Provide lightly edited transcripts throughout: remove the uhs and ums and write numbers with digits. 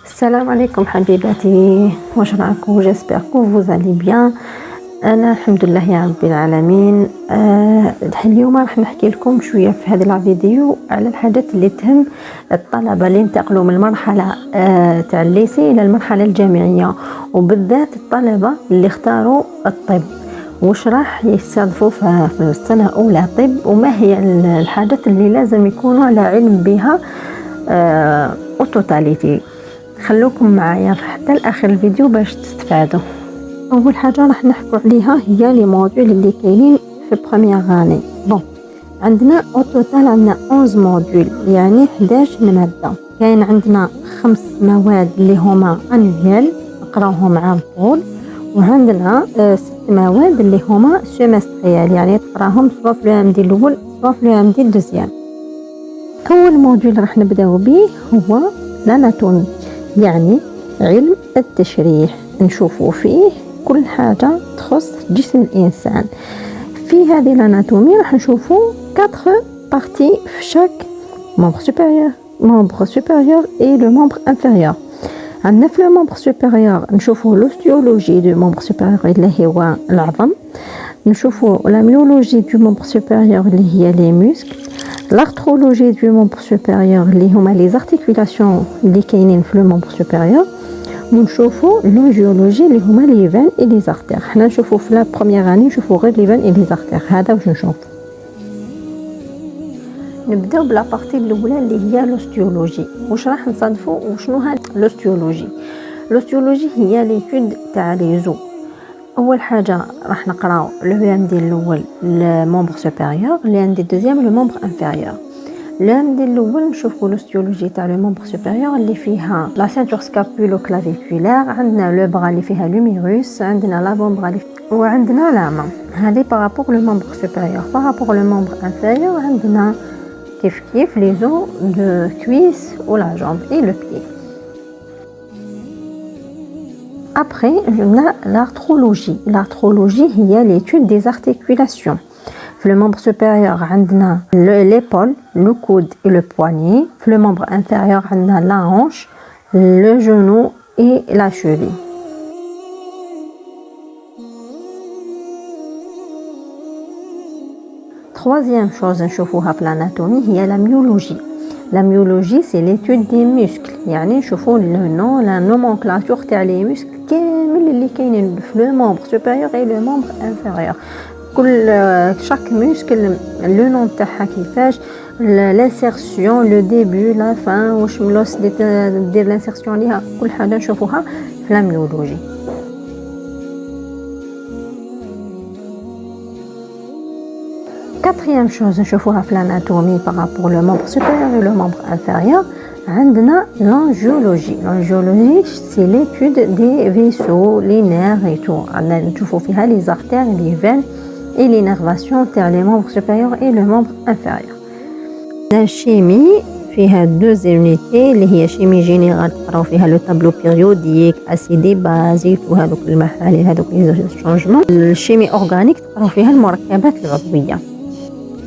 السلام عليكم حبيباتي، واش راكم؟ جيسبر كو فوز الي بيان. انا الحمد لله يا رب العالمين. اليوم راح نحكي لكم شويه في هذا الفيديو على الحاجات اللي تهم الطلبه اللي انتقلوا من المرحله تاع الليسي الى المرحله الجامعيه، وبالذات الطلبه اللي اختاروا الطب. واش راح يستضيفوا في السنه الاولى طب، وما هي الحاجات اللي لازم يكونوا على علم بها وتوتاليتي. خلوكم معايا حتى لاخر الفيديو باش تستفادوا. اول حاجه راح نحكوا عليها هي لي موديول اللي كاينين في بروميير اني. بون، عندنا او توتال عندنا 11 موديول، يعني 11 ماده. كاين عندنا 5 مواد اللي هما انويال نقراوهم عام طول، وعندنا 6 مواد اللي هما سيمستريال، يعني تقراهم سوا في العام ديال الاول سوا في العام ديال الدوزيام. اول موديول راح نبداو به هو الاناتومي، يعني علم التشريح. نشوفوا فيه كل حاجة تخص جسم الإنسان. في هذه الاناتومي راح نشوفوا 4 بارتي في شاك membre supérieur et le membre inférieur. عندنا في le membre supérieur نشوفوا l'ostéologie du membre supérieur اللي هو العظم، نشوفوا la myologie du membre supérieur اللي هي les muscles، l'arthrologie du membre supérieur اللي هما les articulations اللي كاينين في le membre supérieur، ونشوفوا l'angiologie اللي هما les veines et les artères. حنا نشوفوا في لا بروميير اني نشوفوا غير les veines et les artères. هذا واش نشوف. نبداو بلا بارتي الاولى اللي هي l'ostéologie. واش راح نصادفوا وشنو هاد l'ostéologie؟ l'ostéologie هي ليتود تاع لي زو. اول حاجه راح نقراو لو ديال الاول المومبر سوبيريور، لو ديال الدوزيام لو مومبر انفيريور. لو ديال الاول نشوفوا لوستيولوجي تاع لو مومبر سوبيريور اللي فيها لا سينتور سكابولو كلافيكولير، عندنا لو بغا اللي فيها لوميروس، عندنا لافونبرا وعندنا لاما. هذه بارابور لو مومبر سوبيريور. بارابور لو مومبر انفيريور عندنا كيف لي زو دو كويس و لا جامب اي لو بيي. Après, on a l'arthrologie. L'arthrologie, il y a l'étude des articulations. Le membre supérieur, on a l'épaule, le coude et le poignet. Le membre inférieur, on a la hanche, le genou et la cheville. Troisième chose à voir dans l'anatomie, il y a la myologie. La myologie, c'est l'étude des muscles. يعني نشوفوا le nom, la nomenclature تاع les muscles كامل اللي كاينين في le membre supérieur et le membre inférieur. كل chaque muscle le nom تاعها كيفاش، l'insertion, le début, la fin، واش ملوس دير l'insertion ليها، كل حاجه نشوفوها في la myologie. Quatrième chose نشوفوها في l'anatomie par rapport le membre supérieur et le membre inférieur، عندنا l'angiologie. L'angiologie c'est l'étude des vaisseaux, les nerfs et tout. عندنا نشوفوا فيها les artères, les veines et l'innervation تاع les membres supérieurs et le membre inférieur. la chimie فيها 2 unités اللي هي شيمي جينيرال تقراو فيها لو طابلو بيريوديك اسيدي بازيك وهذوك المحاليل هذوك لي شونجمون. الشيمي اورغانيك تقراو فيها المركبات العضويه.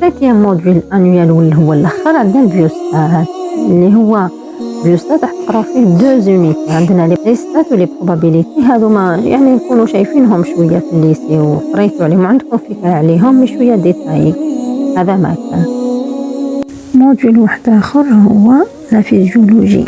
ثاني موديول انويال واللي هو الاخر عندنا البيوستات، اللي هو بيوستات تقراو فيه 2 يونيت. عندنا لي بريستات ولي بروبابيليتي، هذو ما يعني نكونوا شايفينهم شويه في الليسي وقريتوا عليهم عندكم فكره عليهم مش شويه ديتاي. هذا ما كان. موديول واحد اخر هو لا فيزيولوجي.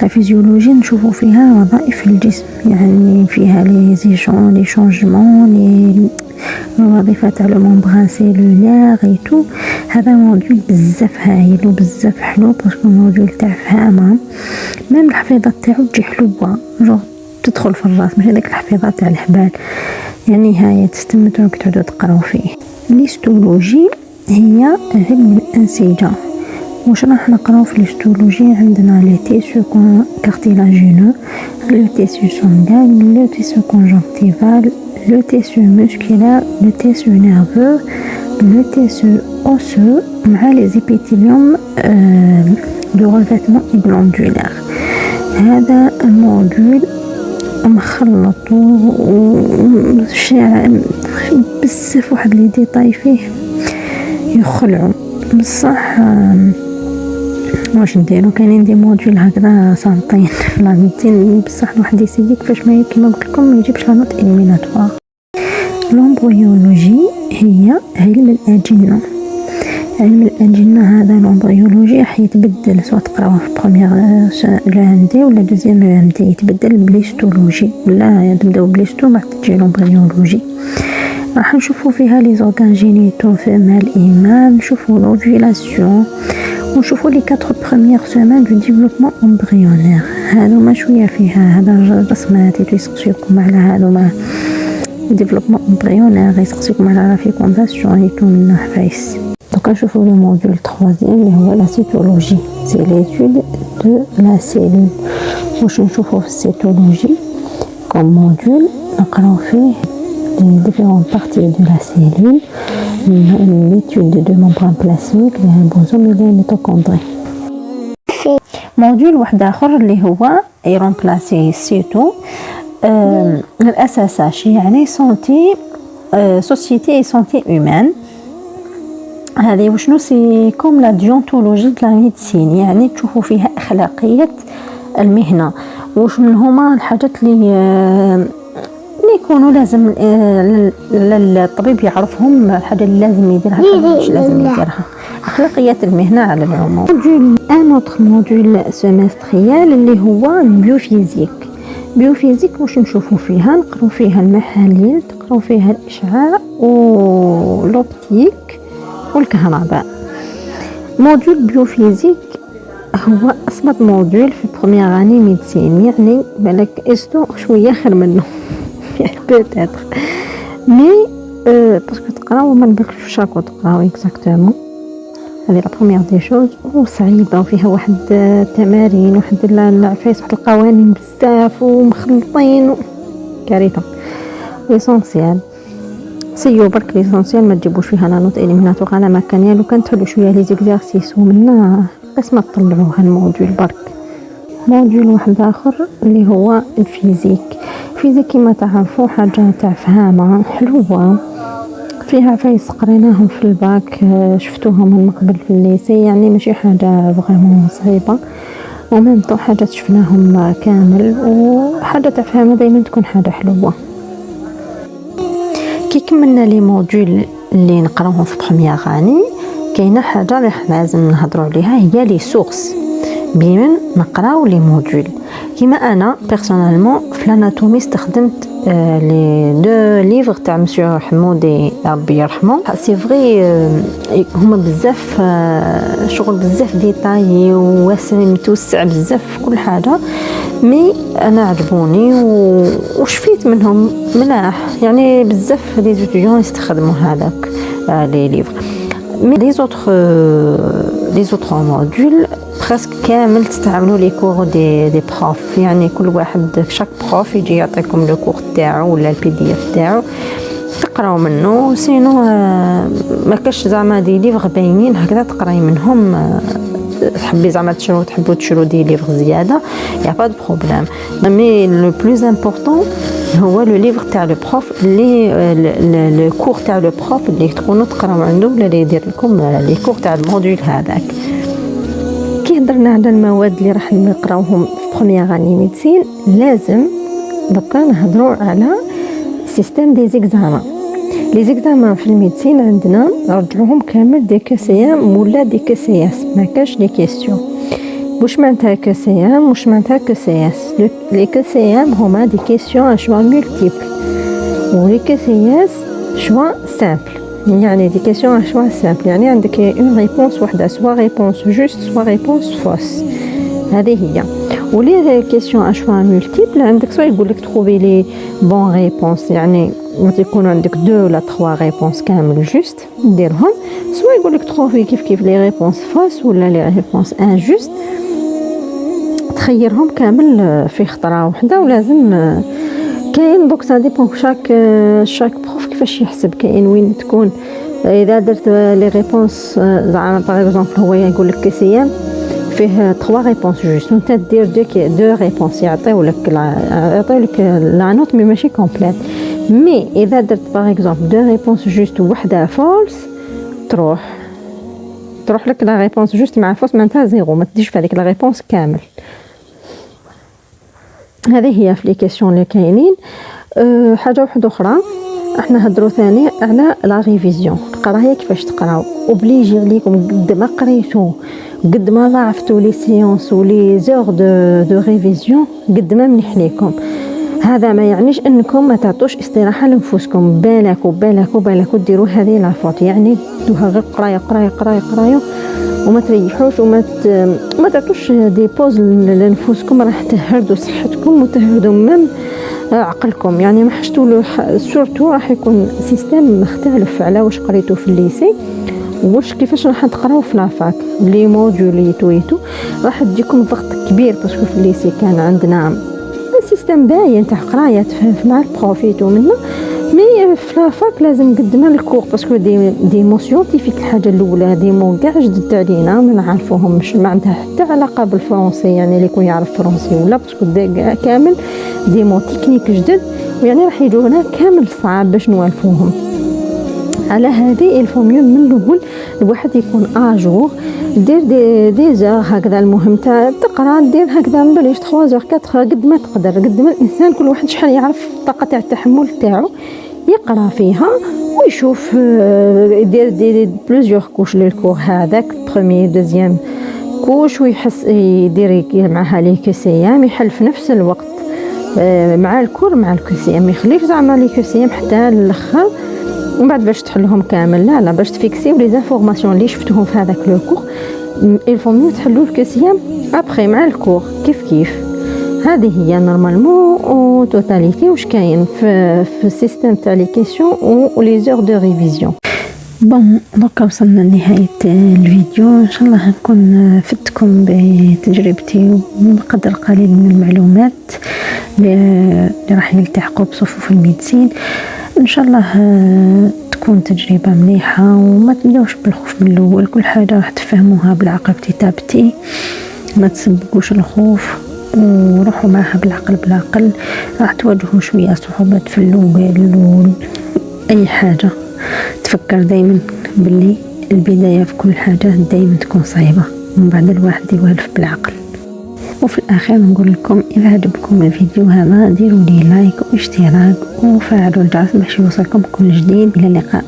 لا فيزيولوجي نشوفوا فيها وظائف الجسم، يعني فيها لي شونجمون لي الوظيفه تاع لو ممبران سيلولير اي تو. هذا موديول بزاف هايل وبزاف حلو باسكو موديول تاع فهمه، ميم الحفيظه تاعو تجي حلوه جو تدخل في الراس، ماشي داك الحفيظه تاع الحبال، يعني هاي تستمتعوا كتعودوا تقراو فيه. الهيستولوجي هي علم الانسجه. واش راح نقراو في الهيستولوجي؟ عندنا لي تيسو كارتيلاجينو، لو تيسو سانغان، لو تيسو كونجونكتيفال، le tissu musculaire, le tissu nerveux, le tissu osseux, مع les épithéliums de revêtement glandulaire. هذا الموديول مخلط وشاع بزاف واحد لي ديتاي فيه يخلعوا بصح واش نديرو؟ كاينين دي موديول هكذا سانطين في لا ميديسين، بصح الواحد يسيي كيفاش ما كيما قلت لكم ما يجيبش لا نوت إليميناتوار. لومبريولوجي هي علم الأجنة. علم الأجنة هذا لومبريولوجي راح يتبدل، سواء تقراوه في بروميير لو دي ولا دوزيام لو دي، يتبدل بليستولوجي، ولا تبداو بليستو بعد تجي لومبريولوجي. راح نشوفوا فيها لي زورغان جينيتو فيمال ايمال، نشوفوا لوفيلاسيون، ونشوفوا لي 4 بروميير سيمين دو ديفلوبمون امبريونير. هذوما شويه فيها هذا رسمات يسقسيكم على هذوما ديفلوبمون امبريونير، يسقسيكم على لا فيكونداسيون يتو من حفايس. دونك نشوفوا لو موديول 3 اللي هو لا سيتولوجي، سي ليتود دو لا سيلول. واش نشوفوا في السيتولوجي كوم موديول؟ نقراو فيه les différentes parties de la cellule, l'étude de membrane plasmique, les ribosomes et les mitochondries. موديول واحد اخر اللي هو يرمبلاسي سيتو الاساساش، يعني سونتي سوسيتي اي سونتي هيومان. هذه وشنو؟ سي كوم لا ديونتولوجي د لا ميديسين، يعني تشوفوا فيها اخلاقيات المهنه، واش من هما الحاجات اللي يكونوا لازم الطبيب يعرفهم، الحاجه اللي لازم يديرها مش لازم يديرها، اخلاقيات المهنه على العموم. ان اوتر موديول سيمستريال اللي هو بيوفيزيك. بيوفيزيك واش نشوفوا فيها؟ نقراو فيها المحاليل، تقراو فيها الاشعاع ولوبتيك والكهرباء. موديول بيوفيزيك هو اصبت موديول في بروميير اني ميديسين، يعني بالك استو شويه خير منه peut-être mais parce que تقراو ما نبكش شاكو تقراو اكزاكتومون. هذه لا بروميير دي شوز، وصعيبه وفيها واحد التمارين، واحد العفايس، واحد القوانين بزاف ومخلطين كارثه. ليسونسيال سيو برك ليسونسيال ما تجيبوش فيها لا نوت اليميناتوار على ما كان، لو كان تحلوا شويه لي زيكزارسيس ومنا بس ما تطلعوها الموديول برك. موديول واحد اخر اللي هو الفيزيك. الفيزيك كما تعرفوا حاجه تاع فهامه حلوه، فيها عفايس قريناهم في الباك، شفتوهم من قبل في الليسي، يعني ماشي حاجه فريمون صعيبه، ومن طو حاجه شفناهم كامل، وحاجه تاع فهامه دائما تكون حاجه حلوه. كي كملنا لي موديول اللي نقراوهم في بروميير اني، كاينه حاجه اللي لازم نهضروا عليها، هي لي سورس بمن نقراو لي موديول. كيما انا بيرسونيلمون في الاناتومي استخدمت لي دو ليفر تاع مسيو حمودي ربي يرحمه. سي فري هما بزاف شغل، بزاف ديتاي وواسع متوسع بزاف في كل حاجه، مي انا عجبوني وشفيت منهم ملاح، يعني بزاف لي ستوديون يستخدموا هذاك لي ليفر. مي لي زوتر موديول برسك كامل تستعملوا لي كور دي بروف، يعني كل واحد شاك بروف يجي يعطيكم لو كور تاعو ولا البي دي اف تاعو تقراو منه، سينو ما كاش زعما دي ليفر باينين هكذا تقراي منهم. تحبي زعما تحبوا تشرو دي ليفر زياده يا با دو بروبليم، مي لو بلوز امبورطون هو لو ليفر تاع لو بروف، اللي لو كور تاع لو بروف اللي تكونوا تقراو عنده ولا اللي يدير لكم لي كور تاع الموديول هذاك. كي هضرنا على المواد اللي راح نقراوهم في بروميير اني ميديسين، لازم دوكا نهضروا على سيستيم دي زيكزامان. لي زيكزامان في الميديسين عندنا نرجعوهم كامل دي كسيام ولا دي كسياس، ما كاش لي كيسيون. واش معناتها كسيام؟ واش معناتها كسياس؟ لي كسيام هما دي كيسيون ا شوا مولتيبل، ولي كسياس شوا سامبل، يعني دي كيسيون ا شوا سامبل، يعني عندك اون ريبونس وحده، سوا ريبونس جوست سوا ريبونس فوس، هذه هي. ولي كيسيون ا شوا مولتيبل عندك سوا يقول لك تروفي لي بون ريبونس، يعني يكون عندك 2 ولا 3 ريبونس كامل جوست ديرهم، سوا يقول لك تروفي كيف لي ريبونس فوس ولا لي ريبونس ان جوست، تخيرهم كامل في خطره وحده. ولازم كاين دوك سا ديبون شاك بروف كيفاش يحسب، كاين وين تكون اذا درت لي ريبونس زعما باغ اكزومبل هو يقول لك كسيام فيه 3 ريبونس جوست، وانت دير 2 ريبونس يعطيو لك لا نوت مي ماشي كومبليت. مي اذا درت باغ اكزومبل 2 ريبونس جوست وحده فولس تروح تروح لك لا ريبونس جوست مع فوس معناتها زيرو، ما تديش في هذيك لا ريبونس كامل. هذه هي في لي كيسيون اللي كاينين. حاجه واحده اخرى، احنا هضروا ثاني على لا ريفيزيون، القرايه كيفاش تقراو. اوبليجي عليكم قد ما قريتو قد ما ضاعفتوا لي سيونس ولي زور دو ريفيزيون قد ما مليح ليكم. هذا ما يعنيش انكم ما تعطوش استراحه لنفسكم، بالك ديروا هذه لا فوت، يعني دوها غير قرايه وما تريحوش ما تعطوش دي بوز لنفسكم، راح تهردوا صحتكم وتهردوا من عقلكم. يعني ما حشتوا سورتو راح يكون سيستم مختلف على واش قريتو في الليسي واش كيفاش راح تقراو في لافاك. لي موديوليتو راح تجيكم ضغط كبير، باسكو في الليسي كان عندنا سيستم باين تاع قرايه مع البروفيت ومنا، مي في لافاك لازم قدنا الكور باسكو دي مو سيونتيفيك. الحاجه الاولى دي مو كاع جدد علينا ما نعرفوهمش، ما عندها حتى علاقه بالفرنسي، يعني اللي يكون يعرف فرنسي ولا باسكو كامل دي مو تكنيك جدد، ويعني راح يجونا كامل صعب باش نوالفوهم. على هذه الفو ميو من الاول الواحد يكون اجور، دير دي زور هكذا. المهم تقرا دير هكذا من بلاش 3 زور 4 قد ما تقدر، قد ما الانسان كل واحد شحال يعرف الطاقه تاع التحمل تاعو يقرا فيها ويشوف. يدير دي بلوزيور كوش للكور هذاك بروميير دوزيام كوش، ويحس يدير معها لي كيسيام يحل في نفس الوقت مع الكور مع الكيسيام، ما يخليش زعما لي كيسيام حتى الاخر ومن بعد باش تحلهم كامل. لا باش تفيكسيو لي زانفورماسيون اللي شفتوهم في هذاك لو كور الفو ميو تحلوا الكيسيام ابري مع الكور كيف. هذه هي نورمالمون او توتاليتي واش كاين في السيستم تاع لي كيسيون و لي زور دو ريفيزيون. بون دوكا وصلنا لنهايه الفيديو، ان شاء الله نكون فدتكم بتجربتي وبقدر قليل من المعلومات اللي راح يلتحقوا بصفوف الميديسين. ان شاء الله تكون تجربه مليحه وما تبداوش بالخوف من الاول، كل حاجه راح تفهموها بالعقل كتابتي، ما تسبقوش الخوف وروحوا معها بالعقل. راح تواجهوا شويه صعوبات في الاول اي حاجه. تفكر دايما باللي البدايه في كل حاجه دايما تكون صعيبه، ومن بعد الواحد يوالف بالعقل. وفي الاخير نقول لكم اذا عجبكم الفيديو هذا ديروا لي لايك واشتراك وفعلوا الجرس باش يوصلكم كل جديد. الى اللقاء.